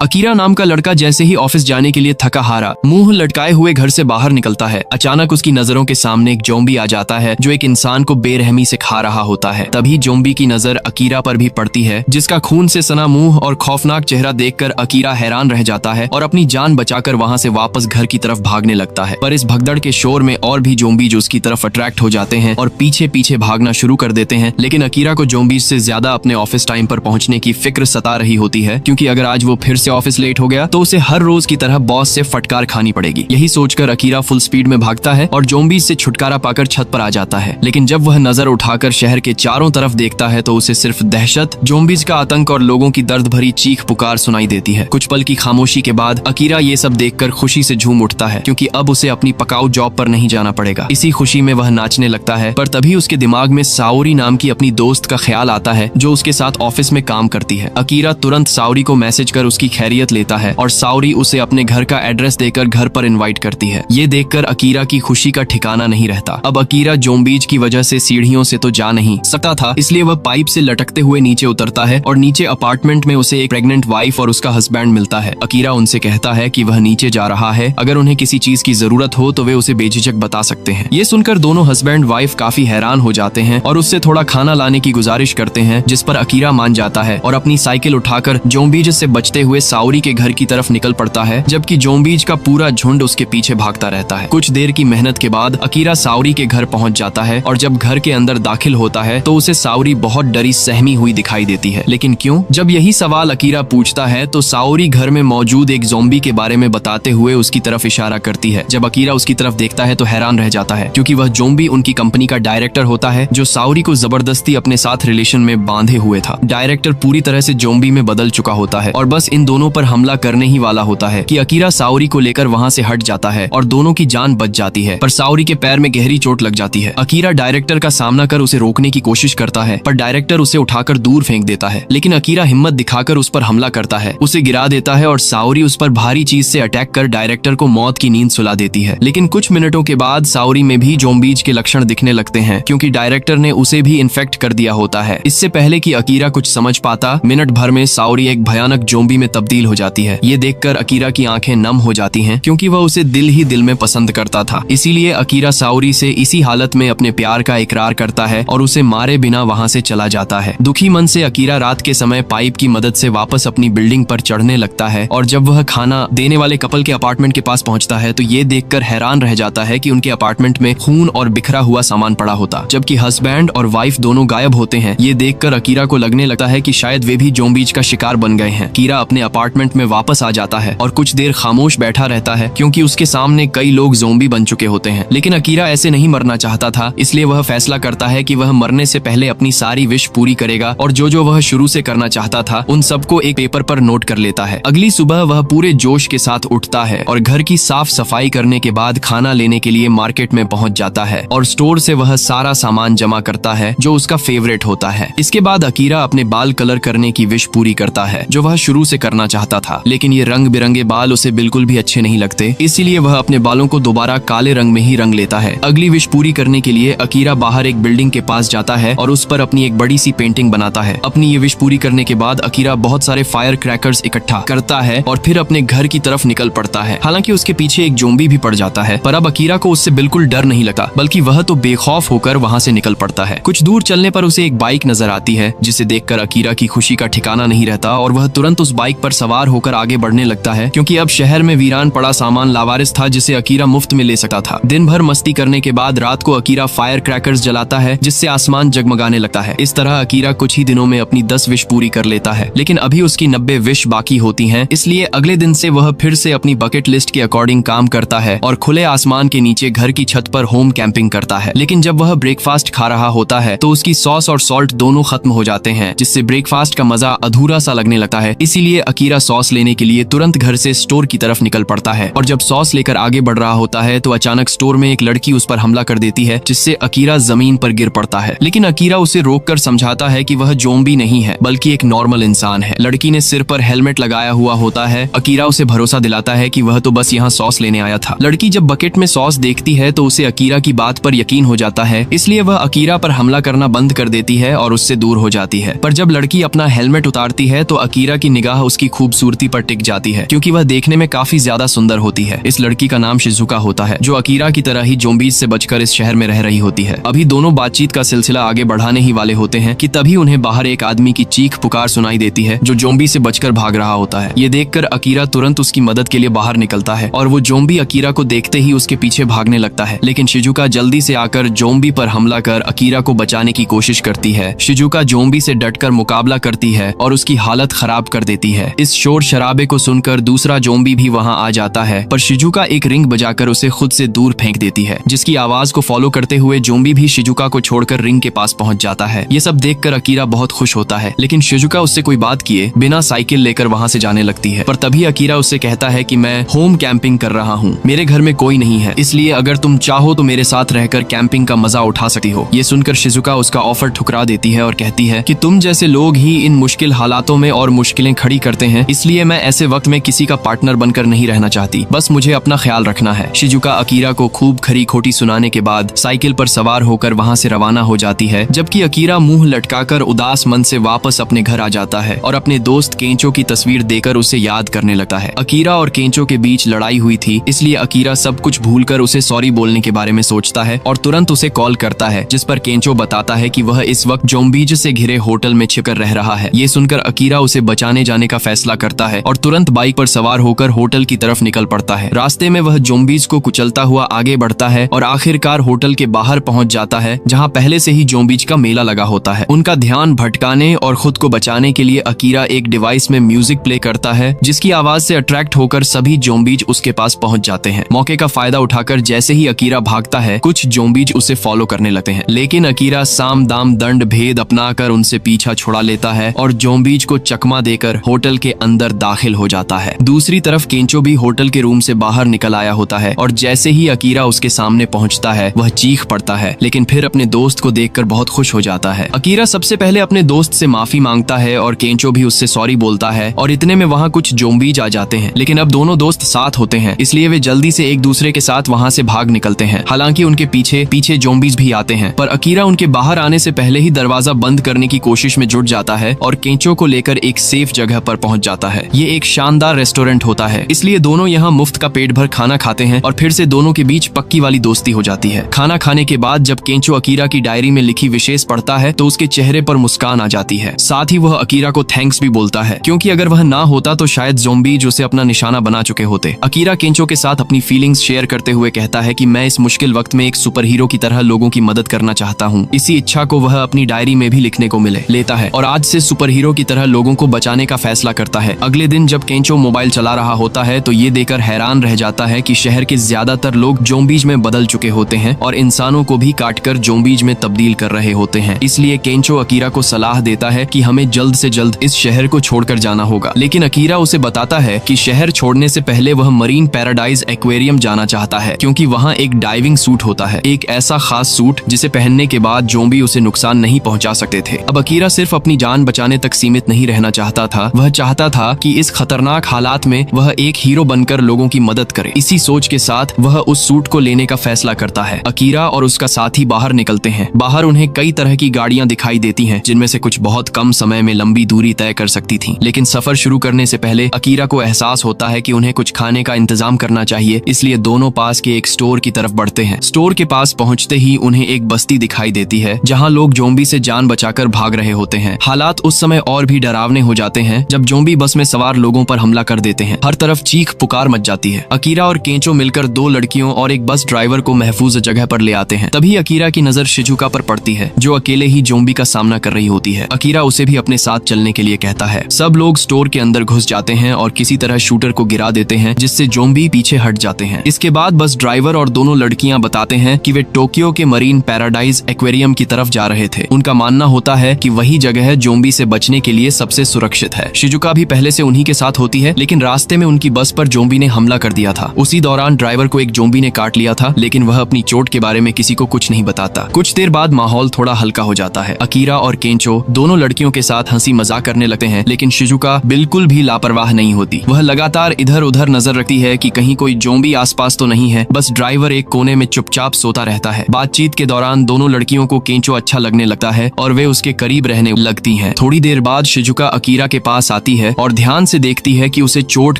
Akira नाम का लड़का जैसे ही ऑफिस जाने के लिए थका हारा मुंह लटकाए हुए घर से बाहर निकलता है। अचानक उसकी नजरों के सामने एक ज़ॉम्बी आ जाता है जो एक इंसान को बेरहमी से खा रहा होता है। तभी ज़ॉम्बी की नजर अकीरा पर भी पड़ती है, जिसका खून से सना मुंह और खौफनाक चेहरा देखकर अकीरा हैरान रह जाता है और अपनी जान बचाकर वहां से वापस घर की तरफ भागने लगता है। पर इस भगदड़ के शोर में और भी ज़ॉम्बीज उसकी तरफ अट्रैक्ट हो जाते हैं और पीछे पीछे भागना शुरू कर देते हैं। लेकिन अकीरा को ज़ॉम्बीज से ज्यादा अपने ऑफिस टाइम पर पहुंचने की फिक्र सता रही होती है, क्योंकि अगर आज वो फिर से ऑफिस लेट हो गया तो उसे हर रोज की तरह बॉस से फटकार खानी पड़ेगी। यही सोचकर अकीरा फुल स्पीड में भागता है और ज़ॉम्बीज से छुटकारा पाकर छत पर आ जाता है। लेकिन जब वह नजर उठाकर शहर के चारों तरफ देखता है तो उसे सिर्फ दहशत, ज़ॉम्बीज का आतंक और लोगों की दर्द भरी चीख पुकार सुनाई देती है। कुछ पल की खामोशी के बाद अकीरा ये सब देखकर खुशी से झूम उठता है, क्योंकि अब उसे अपनी पकाऊ जॉब पर नहीं जाना पड़ेगा। इसी खुशी में वह नाचने लगता है, पर तभी उसके दिमाग में साओरी नाम की अपनी दोस्त का ख्याल आता है जो उसके साथ ऑफिस में काम करती है। अकीरा तुरंत साओरी को मैसेज कर उसकी खैरियत लेता है और साओरी उसे अपने घर का एड्रेस देकर घर पर इनवाइट करती है। ये देखकर अकीरा की खुशी का ठिकाना नहीं रहता। अब अकीरा ज़ॉम्बीज की वजह से सीढ़ियों से तो जा नहीं सकता था, इसलिए वह पाइप से लटकते हुए नीचे उतरता है और नीचे अपार्टमेंट में उसे एक प्रेग्नेंट वाइफ और उसका हस्बैंड मिलता है। अकीरा उनसे कहता है कि वह नीचे जा रहा है, अगर उन्हें किसी चीज की जरूरत हो तो वे उसे बेझिझक बता सकते हैं। ये सुनकर दोनों हस्बैंड वाइफ काफी हैरान हो जाते हैं और उससे थोड़ा खाना लाने की गुजारिश करते हैं, जिस पर अकीरा मान जाता है और अपनी साइकिल उठाकर ज़ॉम्बीज से बचते हुए साओरी के घर की तरफ निकल पड़ता है, जबकि ज़ॉम्बीज का पूरा झुंड उसके पीछे भागता रहता है। कुछ देर की मेहनत के बाद अकीरा साओरी के घर पहुंच जाता है और जब घर के अंदर दाखिल होता है तो उसे साओरी बहुत डरी सहमी हुई दिखाई देती है। लेकिन क्यों? जब यही सवाल अकीरा पूछता है तो साओरी घर में मौजूद एक ज़ॉम्बी के बारे में बताते हुए उसकी तरफ इशारा करती है। जब अकीरा उसकी तरफ देखता है तो हैरान रह जाता है, क्योंकि वह ज़ॉम्बी उनकी कंपनी का डायरेक्टर होता है जो साओरी को जबरदस्ती अपने साथ रिलेशन में बांधे हुए था। डायरेक्टर पूरी तरह से ज़ॉम्बी में बदल चुका होता है और बस इन दोनों पर हमला करने ही वाला होता है कि अकीरा साओरी को लेकर वहां से हट जाता है और दोनों की जान बच जाती है। पर साओरी के पैर में गहरी चोट लग जाती है। अकीरा डायरेक्टर का सामना कर उसे रोकने की कोशिश करता है, पर डायरेक्टर उसे उठाकर दूर फेंक देता है। लेकिन अकीरा हिम्मत दिखाकर उस पर हमला करता है, उसे गिरा देता है और साओरी उस पर भारी चीज से अटैक कर डायरेक्टर को मौत की नींद सुला देती है। लेकिन कुछ मिनटों के बाद साओरी में भी ज़ॉम्बीज के लक्षण दिखने लगते हैं, क्योंकि डायरेक्टर ने उसे भी इन्फेक्ट कर दिया होता है। इससे पहले कि अकीरा कुछ समझ पाता, मिनट भर में साओरी एक भयानक ज़ॉम्बी में तब्दील हो जाती है। ये देखकर अकीरा की आंखें नम हो जाती हैं, क्योंकि वह उसे दिल ही दिल में पसंद करता था। इसीलिए अकीरा साओरी से इसी हालत में अपने प्यार का इकरार करता है और उसे मारे बिना वहां से चला जाता है। दुखी मन से अकीरा रात के समय पाइप की मदद से वापस अपनी बिल्डिंग पर चढ़ने लगता है और जब वह खाना देने वाले कपल के अपार्टमेंट के पास पहुंचता है तो ये देखकर हैरान रह जाता है कि उनके अपार्टमेंट में खून और बिखरा हुआ सामान पड़ा होता, जबकि हस्बैंड और वाइफ दोनों गायब होते हैं। ये देखकर अकीरा को लगने लगता है कि शायद वे भी ज़ॉम्बीज का शिकार बन गए हैं। अकीरा अपने अपार्टमेंट में वापस आ जाता है और कुछ देर खामोश बैठा रहता है, क्योंकि उसके सामने कई लोग ज़ॉम्बी बन चुके होते हैं। लेकिन अकीरा ऐसे नहीं मरना चाहता था, इसलिए वह फैसला करता है कि वह मरने से पहले अपनी सारी विश पूरी करेगा और जो वह शुरू से करना चाहता था उन सबको एक पेपर पर नोट कर लेता है। अगली सुबह वह पूरे जोश के साथ उठता है और घर की साफ सफाई करने के बाद खाना लेने के लिए मार्केट में पहुंच जाता है और स्टोर से वह सारा सामान जमा करता है जो उसका फेवरेट होता है। इसके बाद अकीरा अपने बाल कलर करने की विश पूरी करता है जो वह शुरू से करना चाहता था, लेकिन ये रंग बिरंगे बाल उसे बिल्कुल भी अच्छे नहीं लगते, इसीलिए वह अपने बालों को दोबारा काले रंग में ही रंग लेता है। अगली विश पूरी करने के लिए अकीरा बाहर एक बिल्डिंग के पास जाता है और उस पर अपनी एक बड़ी सी पेंटिंग बनाता है। अपनी ये विश पूरी करने के बाद अकीरा बहुत सारे फायर क्रैकर्स इकट्ठा करता है और फिर अपने घर की तरफ निकल पड़ता है। हालांकि उसके पीछे एक ज़ॉम्बी भी पड़ जाता है, पर अब अकीरा को उससे बिल्कुल डर नहीं लगता, बल्कि वह तो बेखौफ होकर वहां से निकल पड़ता है। कुछ दूर चलने पर उसे एक बाइक नजर आती है, जिसे देखकर अकीरा की खुशी का ठिकाना नहीं रहता और वह तुरंत उस बाइक पर सवार होकर आगे बढ़ने लगता है, क्योंकि अब शहर में वीरान पड़ा सामान लावारिस था जिसे अकीरा मुफ्त में ले सकता था। दिन भर मस्ती करने के बाद रात को अकीरा फायर क्रैकर्स जलाता है, जिससे आसमान जगमगाने लगता है। इस तरह अकीरा कुछ ही दिनों में अपनी 10 विश पूरी कर लेता है, लेकिन अभी उसकी 90 विश बाकी होती हैं, इसलिए अगले दिन से वह फिर से अपनी बकेट लिस्ट के अकॉर्डिंग काम करता है और खुले आसमान के नीचे घर की छत पर होम कैंपिंग करता है। लेकिन जब वह ब्रेकफास्ट खा रहा होता है तो उसकी सॉस और सॉल्ट दोनों खत्म हो जाते हैं, जिससे ब्रेकफास्ट का मजा अधूरा सा लगने लगता है। इसीलिए अकीरा सॉस लेने के लिए तुरंत घर से स्टोर की तरफ निकल पड़ता है और जब सॉस लेकर आगे बढ़ रहा होता है तो अचानक स्टोर में एक लड़की उस पर हमला कर देती है, जिससे अकीरा जमीन पर गिर पड़ता है। लेकिन अकीरा उसे रोककर समझाता है कि वह ज़ॉम्बी नहीं है बल्कि एक नॉर्मल इंसान है। लड़की ने सिर पर हेलमेट लगाया हुआ होता है। अकीरा उसे भरोसा दिलाता है कि वह तो बस यहाँ सॉस लेने आया था। लड़की जब बकेट में सॉस देखती है तो उसे अकीरा की बात पर यकीन हो जाता है, इसलिए वह अकीरा पर हमला करना बंद कर देती है और उससे दूर हो जाती है। पर जब लड़की अपना हेलमेट उतारती है तो अकीरा की निगाह उसकी खूबसूरती पर टिक जाती है क्योंकि वह देखने में काफी ज्यादा सुंदर होती है। इस लड़की का नाम शिजुका होता है जो अकीरा की तरह ही ज़ॉम्बीज़ से बचकर इस शहर में रह रही होती है। अभी दोनों बातचीत का सिलसिला आगे बढ़ाने ही वाले होते हैं कि तभी उन्हें बाहर एक आदमी की चीख पुकार सुनाई देती है जो ज़ॉम्बी से बचकर भाग रहा होता है। ये देखकर अकीरा तुरंत उसकी मदद के लिए बाहर निकलता है और वो ज़ॉम्बी अकीरा को देखते ही उसके पीछे भागने लगता है, लेकिन शिजुका जल्दी से आकर ज़ॉम्बी पर हमला कर अकीरा को बचाने की कोशिश करती है। शिजुका ज़ॉम्बी से डटकर मुकाबला करती है और उसकी हालत खराब कर देती है। इस शोर शराबे को सुनकर दूसरा ज़ॉम्बी भी वहां आ जाता है, पर शिजुका एक रिंग बजाकर उसे खुद से दूर फेंक देती है, जिसकी आवाज को फॉलो करते हुए ज़ॉम्बी भी शिजुका को छोड़कर रिंग के पास पहुंच जाता है। ये सब देखकर अकीरा बहुत खुश होता है, लेकिन शिजुका उससे कोई बात किए बिना साइकिल लेकर वहां से जाने लगती है। पर तभी अकीरा उससे कहता है कि मैं होम कैंपिंग कर रहा हूँ, मेरे घर में कोई नहीं है, इसलिए अगर तुम चाहो तो मेरे साथ रहकर कैंपिंग का मजा उठा सकती हो। ये सुनकर शिजुका उसका ऑफर ठुकरा देती है और कहती है कि तुम जैसे लोग ही इन मुश्किल हालातों में और मुश्किलें खड़ी करते हैं, इसलिए मैं ऐसे वक्त में किसी का पार्टनर बनकर नहीं रहना चाहती, बस मुझे अपना ख्याल रखना है। शिजुका अकीरा को खूब खरी खोटी सुनाने के बाद साइकिल पर सवार होकर वहां से रवाना हो जाती है, जबकि अकीरा मुंह लटकाकर उदास मन से वापस अपने घर आ जाता है और अपने दोस्त केंचो की तस्वीर देकर उसे याद करने लगता है। अकीरा और केंचो के बीच लड़ाई हुई थी, इसलिए अकीरा सब कुछ भूलकर उसे सॉरी बोलने के बारे में सोचता है और तुरंत उसे कॉल करता है, जिस पर केंचो बताता है कि वह इस वक्त ज़ॉम्बीज़ से घिरे होटल में छिपकर रह रहा है। ये सुनकर अकीरा उसे बचाने जाने का फैसला करता है और तुरंत बाइक पर सवार होकर होटल की तरफ निकल पड़ता है। रास्ते में वह ज़ॉम्बीज़ को कुचलता हुआ आगे बढ़ता है और आखिरकार होटल के बाहर पहुंच जाता है, जहां पहले से ही ज़ॉम्बीज़ का मेला लगा होता है। उनका ध्यान भटकाने और खुद को बचाने के लिए अकीरा एक डिवाइस में म्यूजिक प्ले करता है, जिसकी आवाज से अट्रैक्ट होकर सभी ज़ॉम्बीज़ उसके पास पहुंच जाते हैं। मौके का फायदा उठाकर जैसे ही अकीरा भागता है, कुछ ज़ॉम्बीज़ उसे फॉलो करने लगते हैं, लेकिन अकीरा साम दाम दंड भेद अपनाकर उनसे पीछा छुड़ा लेता है और ज़ॉम्बीज़ को चकमा देकर होटल के अंदर दाखिल हो जाता है। दूसरी तरफ केंचो भी होटल के रूम से बाहर निकल आया होता है और जैसे ही अकीरा उसके सामने पहुंचता है, वह चीख पड़ता है, लेकिन फिर अपने दोस्त को देखकर बहुत खुश हो जाता है। अकीरा सबसे पहले अपने दोस्त से माफी मांगता है और केंचो भी उससे सॉरी बोलता है और इतने में वहाँ कुछ ज़ॉम्बीज़ आ जाते हैं, लेकिन अब दोनों दोस्त साथ होते हैं, इसलिए वे जल्दी से एक दूसरे के साथ वहाँ से भाग निकलते हैं। हालांकि उनके पीछे पीछे ज़ॉम्बीज़ भी आते हैं, पर अकीरा उनके बाहर आने से पहले ही दरवाजा बंद करने की कोशिश में जुट जाता है और केंचो को लेकर एक सेफ जगह पर पहुंच जाता है। ये एक शानदार रेस्टोरेंट होता है, इसलिए दोनों यहाँ मुफ्त का पेट भर खाना खाते हैं और फिर से दोनों के बीच पक्की वाली दोस्ती हो जाती है। खाना खाने के बाद जब केंचो अकीरा की डायरी में लिखी विशेष पढ़ता है तो उसके चेहरे पर मुस्कान आ जाती है। साथ ही वह अकीरा को थैंक्स भी बोलता है, क्योंकि अगर वह ना होता तो शायद ज़ॉम्बीज़ उसे अपना निशाना बना चुके होते। अकीरा केंचो के साथ अपनी फीलिंग्स शेयर करते हुए कहता है कि मैं इस मुश्किल वक्त में एक सुपर हीरो की तरह लोगों की मदद करना चाहता हूँ। इसी इच्छा को वह अपनी डायरी में भी लिखने को लेता है और आज से सुपर हीरो की तरह लोगों को बचाने का फैसला करता है। अगले दिन जब केंचो मोबाइल चला रहा होता है तो ये देखकर हैरान रह जाता है कि शहर के ज्यादातर लोग ज़ॉम्बीज़ में बदल चुके होते हैं और इंसानों को भी काटकर ज़ॉम्बीज़ में तब्दील कर रहे होते हैं। इसलिए केंचो अकीरा को सलाह देता है कि हमें जल्द से जल्द इस शहर को छोड़कर जाना होगा, लेकिन अकीरा उसे बताता है कि शहर छोड़ने से पहले वह मरीन पैराडाइज एक्वेरियम जाना चाहता है, क्योंकि वहाँ एक डाइविंग सूट होता है, एक ऐसा खास सूट जिसे पहनने के बाद ज़ॉम्बी उसे नुकसान नहीं पहुंचा सकते थे। अब अकीरा सिर्फ अपनी जान बचाने तक सीमित नहीं रहना चाहता था, वह चाहता था कि इस खतरनाक हालात में वह एक हीरो बनकर लोगों की मदद करे। इसी सोच के साथ वह उस सूट को लेने का फैसला करता है। अकीरा और उसका साथी बाहर निकलते हैं। बाहर उन्हें कई तरह की गाड़ियां दिखाई देती हैं, जिनमें से कुछ बहुत कम समय में लंबी दूरी तय कर सकती थीं। लेकिन सफर शुरू करने से पहले अकीरा को एहसास होता है कि उन्हें कुछ खाने का इंतजाम करना चाहिए, इसलिए दोनों पास के एक स्टोर की तरफ बढ़ते हैं। स्टोर के पास पहुंचते ही उन्हें एक बस्ती दिखाई देती है, जहाँ लोग ज़ॉम्बी से जान बचाकर भाग रहे होते हैं। हालात उस समय और भी डरावने हो जाते हैं जब ज़ॉम्बी बस में सवार लोगों पर हमला कर देते हैं। हर तरफ चीख पुकार मच जाती है। अकीरा और केंचो मिलकर दो लड़कियों और एक बस ड्राइवर को महफूज जगह पर ले आते हैं। तभी अकीरा की नजर शिजुका पर पड़ती है, जो अकेले ही ज़ॉम्बी का सामना कर रही होती है। अकीरा उसे भी अपने साथ चलने के लिए कहता है। सब लोग स्टोर के अंदर घुस जाते हैं और किसी तरह शूटर को गिरा देते हैं, जिससे ज़ॉम्बी पीछे हट जाते हैं। इसके बाद बस ड्राइवर और दोनों लड़कियां बताते हैं कि वे टोक्यो के मरीन पैराडाइज एक्वेरियम की तरफ जा रहे थे। उनका मानना होता है कि वही जगह ज़ॉम्बी से बचने के लिए सबसे सुरक्षित है। शिजुका भी पहले से उन्हीं के साथ होती है, लेकिन रास्ते में उनकी बस पर ज़ॉम्बी ने हमला कर दिया था। उसी दौरान ड्राइवर को एक ज़ॉम्बी ने काट लिया था, लेकिन वह अपनी चोट के बारे में किसी को कुछ नहीं बताता। कुछ देर बाद माहौल थोड़ा हल्का हो जाता है। अकीरा और केंचो दोनों लड़कियों के साथ हंसी मजाक करने लगते हैं, लेकिन शिजुका बिल्कुल भी लापरवाह नहीं होती। वह लगातार इधर उधर नजर रखती है कि कहीं कोई ज़ॉम्बी आसपास तो नहीं है। बस ड्राइवर एक कोने में चुपचाप सोता रहता है। बातचीत के दौरान दोनों लड़कियों को केंचो अच्छा लगने लगता है और वे उसके करीब रहने लगती हैं। थोड़ी देर बाद शिजुका अकीरा के पास आती है और ध्यान से देखती है कि उसे चोट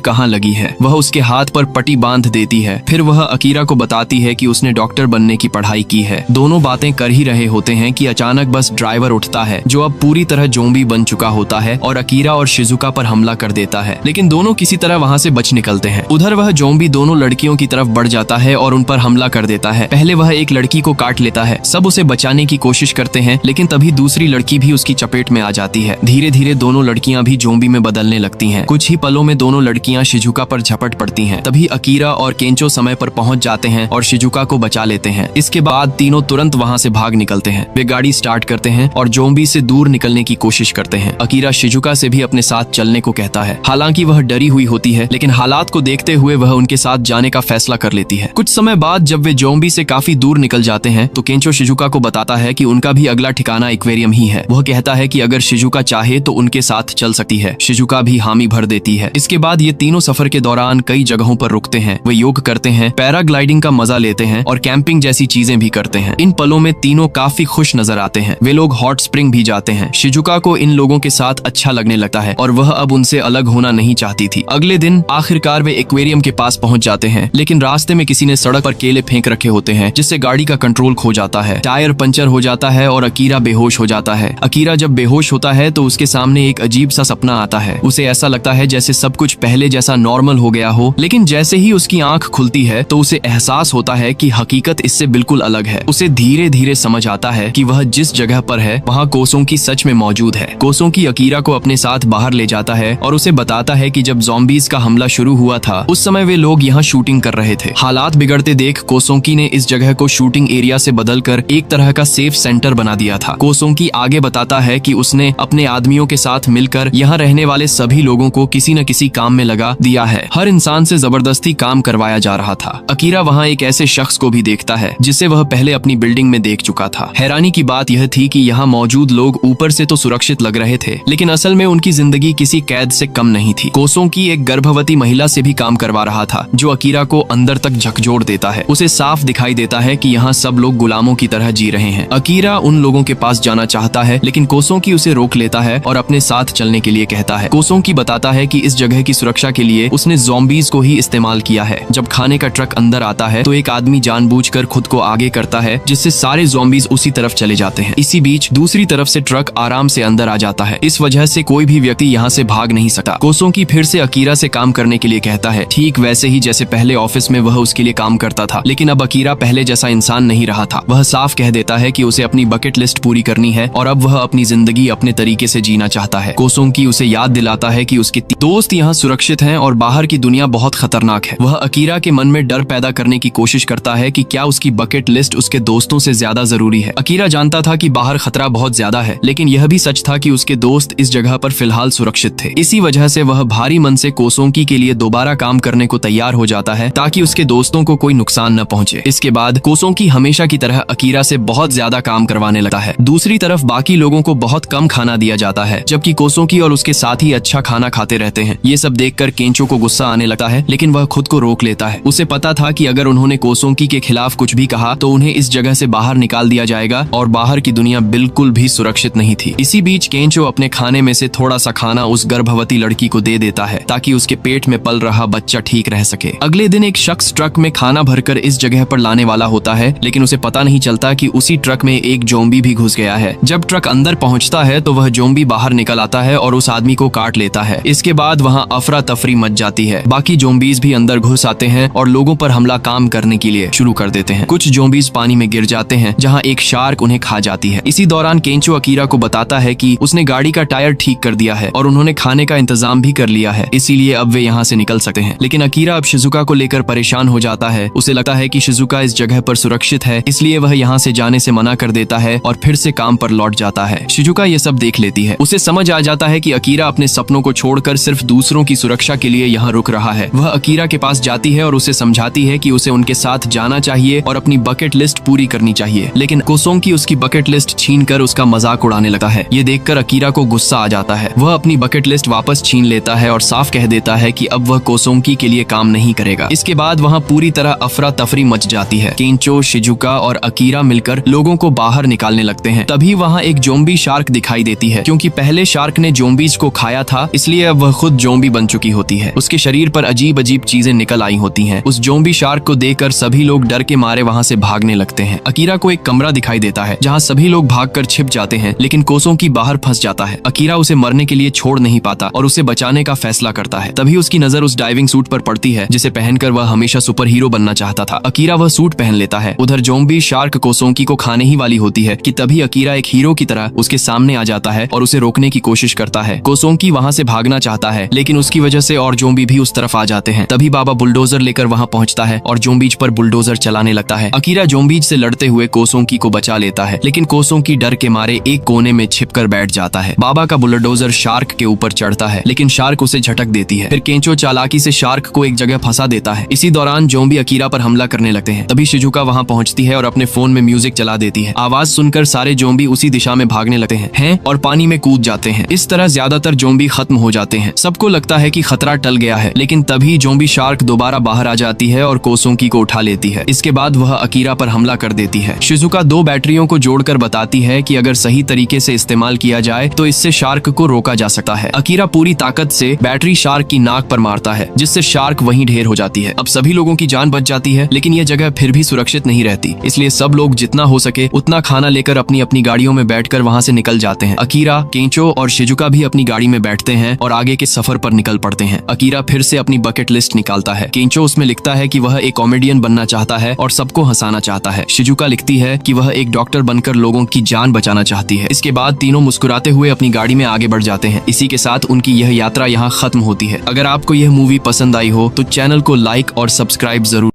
कहाँ लगी है। वह उसके हाथ पर पट्टी बांध देती है। फिर वह अकीरा को बताती है कि उसने डॉक्टर बनने की पढ़ाई की है। दोनों बातें कर ही रहे होते हैं कि अचानक बस ड्राइवर उठता है, जो अब पूरी तरह ज़ॉम्बी बन चुका होता है और अकीरा और शिजुका पर हमला कर देता है, लेकिन दोनों किसी तरह वहाँ से बच निकलते हैं। उधर वह ज़ॉम्बी दोनों लड़कियों की तरफ बढ़ जाता है और उन पर हमला कर देता है। पहले वह एक लड़की को काट लेता है। सब उसे बचाने की कोशिश करते हैं, लेकिन तभी दूसरी लड़की भी उसकी चपेट में आ जाती है। धीरे धीरे दोनों लड़कियां भी ज़ॉम्बी में बदलने लगती हैं। कुछ ही पलों में दोनों लड़कियां शिजुका पर झपट पड़ती हैं। तभी अकीरा और केंचो समय पर पहुंच जाते हैं और शिजुका को बचा लेते हैं। इसके बाद तीनों तुरंत वहां से भाग निकलते हैं। वे गाड़ी स्टार्ट करते हैं और ज़ॉम्बी से दूर निकलने की कोशिश करते हैं। अकीरा शिजुका से भी अपने साथ चलने को कहता है। हालांकि वह डरी हुई होती है, लेकिन हालात को देखते हुए वह उनके साथ जाने का फैसला कर लेती है। कुछ समय बाद जब वे ज़ॉम्बी से काफी दूर निकल जाते हैं तो केंचो शिजुका को बताता है कि उनका भी अगला ठिकाना एक्वेरियम ही है। वह कहता है कि अगर शिजुका चाहे तो उनके साथ चल सकती है। शिजुका भी हामी भर देती है। इसके बाद ये तीनों सफर के दौरान कई जगहों पर रुकते हैं। वे योग करते हैं, पैराग्लाइडिंग का मजा लेते हैं और कैंपिंग जैसी चीजें भी करते हैं। इन पलों में तीनों काफी खुश नजर आते हैं। वे लोग हॉट स्प्रिंग भी जाते हैं। शिजुका को इन लोगों के साथ अच्छा लगने लगता है और वह अब उनसे अलग होना नहीं चाहती थी। अगले दिन आखिरकार वे एक्वेरियम के पास पहुंच जाते हैं, लेकिन रास्ते में किसी ने सड़क पर केले फेंक रखे होते हैं, जिससे गाड़ी का कंट्रोल खो जाता है। टायर पंचर हो जाता है और अकीरा बेहोश हो जाता है। अकीरा जब बेहोश होता है तो उसके सामने एक अजीब सा सपना आता है। उसे ऐसा लगता है जैसे सब कुछ पहले जैसा नॉर्मल हो गया हो, लेकिन जैसे ही उसकी आंख खुलती है तो उसे एहसास होता है कि हकीकत इससे बिल्कुल अलग है। उसे धीरे धीरे समझ आता है कि वह जिस जगह पर है वहाँ कोसोंकी सच में मौजूद है। कोसोंकी अकीरा को अपने साथ बाहर ले जाता है और उसे बताता है कि जब ज़ॉम्बीज का हमला शुरू हुआ था उस समय वे लोग यहाँ शूटिंग कर रहे थे। हालात बिगड़ते देख कोसोंकी ने इस जगह को शूटिंग एरिया से बदलकर एक तरह का सेफ सेंटर बना दिया था। कोसोंकी आगे बताता है कि उसने अपने आदमियों के साथ मिलकर यहाँ रहने वाले सभी लोगों को किसी न किसी काम में लगा दिया है। हर इंसान से जबरदस्ती काम करवाया जा रहा था। अकीरा वहाँ एक ऐसे शख्स को भी देखता है जिसे वह पहले अपनी बिल्डिंग में देख चुका था। हैरानी की बात यह थी कि यहाँ मौजूद लोग ऊपर से तो सुरक्षित लग रहे थे, लेकिन असल में उनकी जिंदगी किसी कैद से कम नहीं थी। कोसोंकी एक गर्भवती महिला से भी काम करवा रहा था, जो अकीरा को अंदर तक झकझोर देता है। उसे साफ दिखाई देता है कि यहाँ सब लोग गुलामों की तरह जी रहे हैं। अकीरा उन लोगों के पास जाना चाहता है, लेकिन कोसोंकी उसे रोक लेता है और अपने साथ चलने के लिए कहता है। कोसोंकी बताता है कि इस जगह की सुरक्षा के लिए उसने ज़ॉम्बीज को ही इस्तेमाल किया है। जब खाने का ट्रक अंदर आता है तो एक आदमी जानबूझकर खुद को आगे करता है, जिससे सारे ज़ॉम्बीज उसी तरफ चले जाते हैं। इसी बीच दूसरी तरफ से ट्रक आराम से अंदर आ जाता है। इस वजह से कोई भी व्यक्ति यहाँ से भाग नहीं सकता। कोसोंकी फिर से अकीरा से काम करने के लिए कहता है, ठीक वैसे ही जैसे पहले ऑफिस में वह उसके लिए काम करता था। लेकिन अब अकीरा पहले जैसा इंसान नहीं रहा था। वह साफ कह देता है कि उसे अपनी बकेट लिस्ट पूरी करनी है और अब वह अपनी जिंदगी अपने तरीके से जीना चाहता है। कोसोंकी उसे याद दिलाता है कि उसके दोस्त यहाँ सुरक्षित हैं और बाहर की दुनिया बहुत खतरनाक है। वह अकीरा के मन में डर पैदा करने की कोशिश करता है कि क्या उसकी बकेट लिस्ट उसके दोस्तों से ज्यादा जरूरी है। अकीरा जानता था कि बाहर खतरा बहुत ज्यादा है, लेकिन यह भी सच था कि उसके दोस्त इस जगह पर फिलहाल सुरक्षित थे। इसी वजह से वह भारी मन से कोसोंकी के लिए दोबारा काम करने को तैयार हो जाता है, ताकि उसके दोस्तों को कोई नुकसान न पहुंचे। इसके बाद कोसोंकी हमेशा की तरह अकीरा से बहुत ज्यादा काम करवाने लगता है। दूसरी तरफ बाकी लोगों को बहुत कम खाना दिया जाता है, जबकि कोसोंकी और उसके साथी अच्छा खाना खाते रहते हैं। ये सब देखकर केंचो को गुस्सा आने लगता है, लेकिन वह खुद को रोक लेता है। उसे पता था कि अगर उन्होंने कोसोंकी के खिलाफ कुछ भी कहा तो उन्हें इस जगह से बाहर निकाल दिया जाएगा और बाहर की दुनिया बिल्कुल भी सुरक्षित नहीं थी। इसी बीच केंचो अपने खाने में से थोड़ा सा खाना उस गर्भवती लड़की को दे देता है, ताकि उसके पेट में पल रहा बच्चा ठीक रह सके। अगले दिन एक शख्स ट्रक में खाना भरकर इस जगह पर लाने वाला होता है, लेकिन उसे पता नहीं चलता कि उसी ट्रक में एक ज़ॉम्बी भी घुस गया है। जब ट्रक अंदर पहुंचता है तो वह ज़ॉम्बी बाहर निकल आता है और उस आदमी को काट लेता है। इसके बाद वहाँ अफरा तफरी मच जाती है। बाकी ज़ॉम्बीज भी अंदर घुस आते हैं और लोगों पर हमला काम करने के लिए शुरू कर देते हैं। कुछ ज़ॉम्बीज पानी में गिर जाते हैं, जहाँ एक शार्क उन्हें खा जाती है। इसी दौरान केंचो अकीरा को बताता है कि उसने गाड़ी का टायर ठीक कर दिया है और उन्होंने खाने का इंतजाम भी कर लिया है, इसीलिए अब वे यहाँ से निकल सकते हैं। लेकिन अकीरा अब शिजुका को लेकर परेशान हो जाता है। उसे लगता है कि शिजुका इस जगह पर सुरक्षित है, इसलिए वह यहाँ से जाने से मना कर देता है और फिर से काम पर लौट जाता है। शिजुका ये सब देख लेती है। उसे समझ आ जाता है कि अकीरा अपने सपनों को छोड़कर सिर्फ दूसरों की सुरक्षा के लिए यहाँ रुक रहा है। वह अकीरा के पास जाती है और उसे समझाती है कि उसे उनके साथ जाना चाहिए और अपनी बकेट लिस्ट पूरी करनी चाहिए, लेकिन कोसोंकी उसकी बकेट लिस्ट छीनकर उसका मजाक उड़ाने लगता है। ये देखकर अकीरा को गुस्सा आ जाता है। वह अपनी बकेट लिस्ट वापस छीन लेता है और साफ कह देता है कि अब वह कोसोंकी के लिए काम नहीं करेगा। इसके बाद वहाँ पूरी तरह अफरा तफरी मच जाती है। केंचो, शिजुका और अकीरा मिलकर लोगों को बाहर निकालने लगते हैं। तभी वहाँ एक ज़ॉम्बी शार्क दिखाई देती है, क्योंकि पहले शार्क ने ज़ॉम्बीज को खाया खाया था, इसलिए अब वह खुद जोम्बी बन चुकी होती है। उसके शरीर पर अजीब अजीब चीजें निकल आई होती हैं। उस जोम्बी शार्क को देखकर सभी लोग डर के मारे वहाँ से भागने लगते हैं। अकीरा को एक कमरा दिखाई देता है जहाँ सभी लोग भागकर छिप जाते हैं, लेकिन कोसों की बाहर फंस जाता है। अकीरा उसे मरने के लिए छोड़ नहीं पाता और उसे बचाने का फैसला करता है। तभी उसकी नजर उस डाइविंग सूट पर पड़ती है जिसे पहनकर वह हमेशा सुपर हीरो बनना चाहता था। अकीरा वह सूट पहन लेता है। उधर जोम्बी शार्क कोसोंकी को खाने ही वाली होती है कि तभी अकीरा एक हीरो की तरह उसके सामने आ जाता है और उसे रोकने की कोशिश करता है। कोसोंकी वहाँ से भागना चाहता है, लेकिन उसकी वजह से और जोम्बी भी उस तरफ आ जाते हैं। तभी बाबा बुलडोजर लेकर वहाँ पहुँचता है और जोम्बीज पर बुलडोजर चलाने लगता है। अकीरा जोम्बीज से लड़ते हुए कोसोंकी को बचा लेता है, लेकिन कोसोंकी डर के मारे एक कोने में छिपकर बैठ जाता है। बाबा का बुलडोजर शार्क के ऊपर चढ़ता है, लेकिन शार्क उसे झटक देती है। फिर केंचो चालाकी से शार्क को एक जगह फंसा देता है। इसी दौरान जोम्बी अकीरा पर हमला करने लगते हैं। तभी शिजुका वहाँ पहुँचती है और अपने फोन में म्यूजिक चला देती है। आवाज सुनकर सारे जोम्बी उसी दिशा में भागने लगते हैं और पानी में कूद जाते हैं। इस तरह ज्यादातर जोम्बी खत्म हो जाते हैं। सबको लगता है कि खतरा टल गया है, लेकिन तभी जोम्बी शार्क दोबारा बाहर आ जाती है और कोसोंकी को उठा लेती है। इसके बाद वह अकीरा पर हमला कर देती है। शिजुका 2 बैटरियों को जोड़कर बताती है कि अगर सही तरीके से इस्तेमाल किया जाए तो इससे शार्क को रोका जा सकता है। अकीरा पूरी ताकत से बैटरी शार्क की नाक पर मारता है, जिससे शार्क वहीं ढेर हो जाती है। अब सभी लोगों की जान बच जाती है, लेकिन यह जगह फिर भी सुरक्षित नहीं रहती। इसलिए सब लोग जितना हो सके उतना खाना लेकर अपनी अपनी गाड़ियों में बैठकर वहां से निकल जाते हैं। अकीरा, केंचो और शिजुका भी अपनी गाड़ी में बैठते हैं और आगे के सफर पर निकल पड़ते हैं। अकीरा फिर से अपनी बकेट लिस्ट निकालता है। केंचो उसमें लिखता है कि वह एक कॉमेडियन बनना चाहता है और सबको हंसाना चाहता है। शिजुका लिखती है कि वह एक डॉक्टर बनकर लोगों की जान बचाना चाहती है। इसके बाद तीनों मुस्कुराते हुए अपनी गाड़ी में आगे बढ़ जाते हैं। इसी के साथ उनकी यह यात्रा यहाँ खत्म होती है। अगर आपको यह मूवी पसंद आई हो तो चैनल को लाइक और सब्सक्राइब जरूर